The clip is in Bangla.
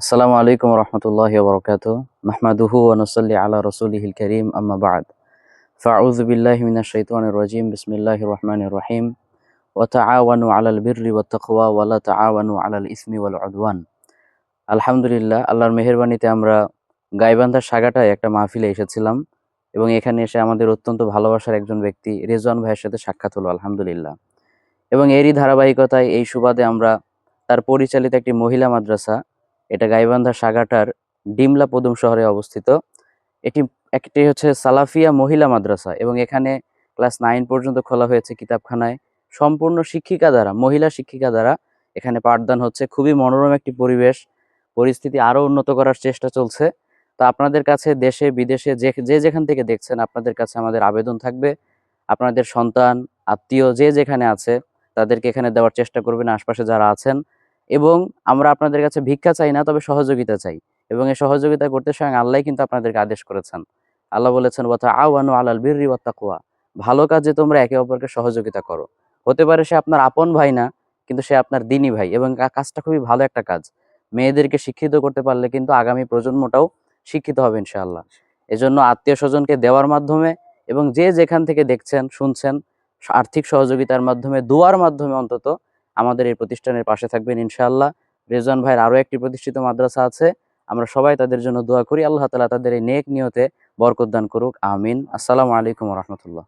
আসসালামু আলাইকুম রহমতুল্লাহি ওয়া বারাকাতুহু নাহমাদুহু ওয়া নুসাল্লি আলা রাসূলিহিল কারীম আম্মা বা'দ ফাআউযু বিল্লাহি মিনাশ শাইতানির রাজীম বিসমিল্লাহির রহমানির রহিম ওয়া তাআওয়ানু আলাল বিররি ওয়াত তাকওয়া ওয়া লা তাআওয়ানু আলাল ইসমি ওয়াল উদওয়ান। আলহামদুলিল্লাহ, আল্লাহর মেহেরবানিতে আমরা গাইবান্ধার সাগাটায় একটা মাহফিলে এসেছিলাম এবং এখানে এসে আমাদের অত্যন্ত ভালোবাসার একজন ব্যক্তি রেজওয়ান ভাইয়ের সাথে সাক্ষাৎ হলো আলহামদুলিল্লাহ। এবং এরই ধারাবাহিকতায় এই সুবাদে আমরা তার পরিচালিত একটি মহিলা মাদ্রাসা, এটা গাইবান্ধা সাগাটার ডিমলা পদুম শহরে অবস্থিত। এটি একটি হচ্ছে সালাফিয়া মহিলা মাদ্রাসা এবং এখানে ক্লাস 9 পর্যন্ত খোলা হয়েছে কিতাবখানায়। সম্পূর্ণ শিক্ষিকা দ্বারা, মহিলা শিক্ষিকা দ্বারা এখানে পাঠদান হচ্ছে। খুবই মনোরম একটি পরিবেশ, পরিস্থিতি আরও উন্নত করার চেষ্টা চলছে। তো আপনাদের কাছে দেশে বিদেশে যে যে যেখান থেকে দেখছেন, আপনাদের কাছে আমাদের আবেদন থাকবে, আপনাদের সন্তান আত্মীয় যে যেখানে আছে তাদেরকে এখানে দেওয়ার চেষ্টা করবেন, আশপাশে যারা আছেন। এবং আমরা আপনাদের কাছে ভিক্ষা চাই না, তবে সহযোগিতা চাই। এবং এই সহযোগিতা করতে স্বয়ং আল্লাহ কিন্তু আপনাদেরকে আদেশ করেছেন। আল্লাহ বলেছেন, ওয়া তাআওয়ানু আলাল বিররি ওয়াত তাকওয়া, ভালো কাজে তোমরা একে অপরকে সহযোগিতা করো। হতে পারে সে আপনার আপন ভাই না, কিন্তু সে আপনার দিনী ভাই, এবং কাজটা খুবই ভালো একটা কাজ। মেয়েদেরকে শিক্ষিত করতে পারলে কিন্তু আগামী প্রজন্মটাও শিক্ষিত হবে ইনশাআল্লাহ। এজন্য আত্মীয় স্বজনকে দেওয়ার মাধ্যমে এবং যে যেখান থেকে দেখছেন শুনছেন, আর্থিক সহযোগিতার মাধ্যমে, দোয়ার মাধ্যমে অন্তত আমাদের এই প্রতিষ্ঠানের পাশে থাকবেন ইনশাআল্লাহ। রেজওয়ান ভাইয়ের আরও একটি প্রতিষ্ঠিত মাদ্রাসা আছে, আমরা সবাই তাদের জন্য দোয়া করি। আল্লাহ তাআলা তাদের এই নেক নিয়তে বরকত দান করুক, আমিন। আসসালামু আলাইকুম ওয়া রাহমাতুল্লাহ।